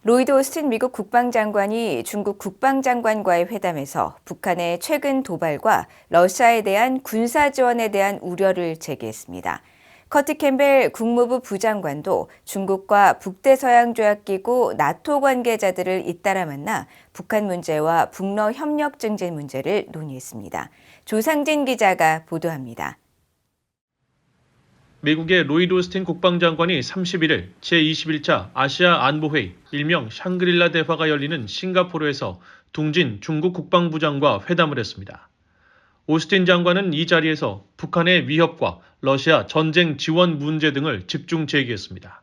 로이드 오스틴 미국 국방장관이 중국 국방장관과의 회담에서 북한의 최근 도발과 러시아에 대한 군사 지원에 대한 우려를 제기했습니다. 커트 캠벨 국무부 부장관도 중국과 북대서양조약기구 나토 관계자들을 잇따라 만나 북한 문제와 북러 협력 증진 문제를 논의했습니다. 조상진 기자가 보도합니다. 미국의 로이드 오스틴 국방장관이 31일 제21차 아시아 안보회의 일명 샹그릴라 대화가 열리는 싱가포르에서 둥진 중국 국방부장과 회담을 했습니다. 오스틴 장관은 이 자리에서 북한의 위협과 러시아 전쟁 지원 문제 등을 집중 제기했습니다.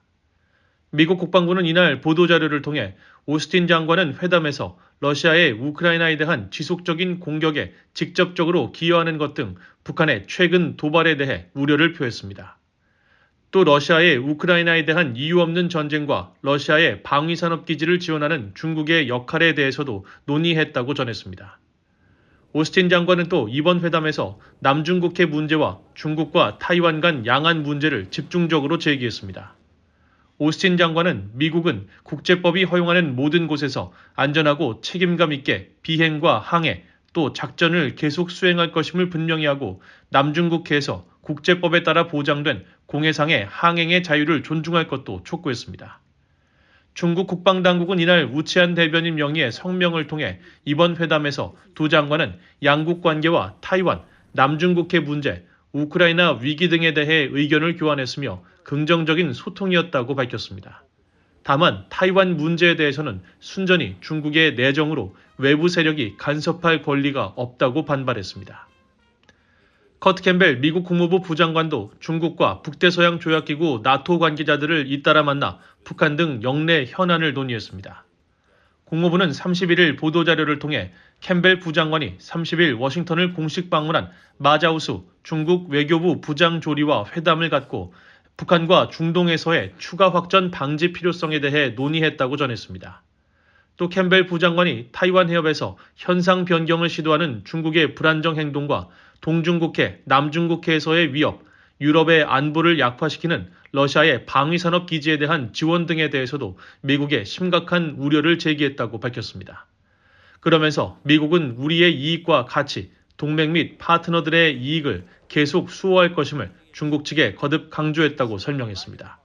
미국 국방부는 이날 보도자료를 통해 오스틴 장관은 회담에서 러시아의 우크라이나에 대한 지속적인 공격에 직접적으로 기여하는 것 등 북한의 최근 도발에 대해 우려를 표했습니다. 또 러시아의 우크라이나에 대한 이유 없는 전쟁과 러시아의 방위산업기지를 지원하는 중국의 역할에 대해서도 논의했다고 전했습니다. 오스틴 장관은 또 이번 회담에서 남중국해 문제와 중국과 타이완 간 양안 문제를 집중적으로 제기했습니다. 오스틴 장관은 미국은 국제법이 허용하는 모든 곳에서 안전하고 책임감 있게 비행과 항해, 또 작전을 계속 수행할 것임을 분명히 하고 남중국해에서 국제법에 따라 보장된 공해상의 항행의 자유를 존중할 것도 촉구했습니다. 중국 국방당국은 이날 우치안 대변인 명의의 성명을 통해 이번 회담에서 두 장관은 양국 관계와 타이완, 남중국해 문제, 우크라이나 위기 등에 대해 의견을 교환했으며 긍정적인 소통이었다고 밝혔습니다. 다만 타이완 문제에 대해서는 순전히 중국의 내정으로 외부 세력이 간섭할 권리가 없다고 반발했습니다. 커트 캠벨 미국 국무부 부장관도 중국과 북대서양 조약기구 나토 관계자들을 잇따라 만나 북한 등 영내 현안을 논의했습니다. 국무부는 31일 보도자료를 통해 캠벨 부장관이 30일 워싱턴을 공식 방문한 마자우수 중국 외교부 부장조리와 회담을 갖고 북한과 중동에서의 추가 확전 방지 필요성에 대해 논의했다고 전했습니다. 또 캠벨 부장관이 타이완 해협에서 현상 변경을 시도하는 중국의 불안정 행동과 동중국해, 남중국해에서의 위협, 유럽의 안보를 약화시키는 러시아의 방위산업 기지에 대한 지원 등에 대해서도 미국에 심각한 우려를 제기했다고 밝혔습니다. 그러면서 미국은 우리의 이익과 가치, 동맹 및 파트너들의 이익을 계속 수호할 것임을 중국 측에 거듭 강조했다고 설명했습니다.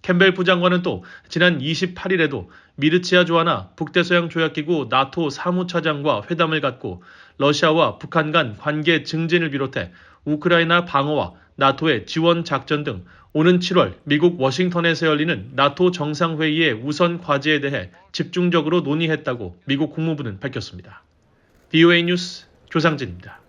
캠벨 부장관은 또 지난 28일에도 미르치아 조아나 북대서양 조약기구 나토 사무차장과 회담을 갖고 러시아와 북한 간 관계 증진을 비롯해 우크라이나 방어와 나토의 지원 작전 등 오는 7월 미국 워싱턴에서 열리는 나토 정상회의의 우선 과제에 대해 집중적으로 논의했다고 미국 국무부는 밝혔습니다. VOA 뉴스 조상진입니다.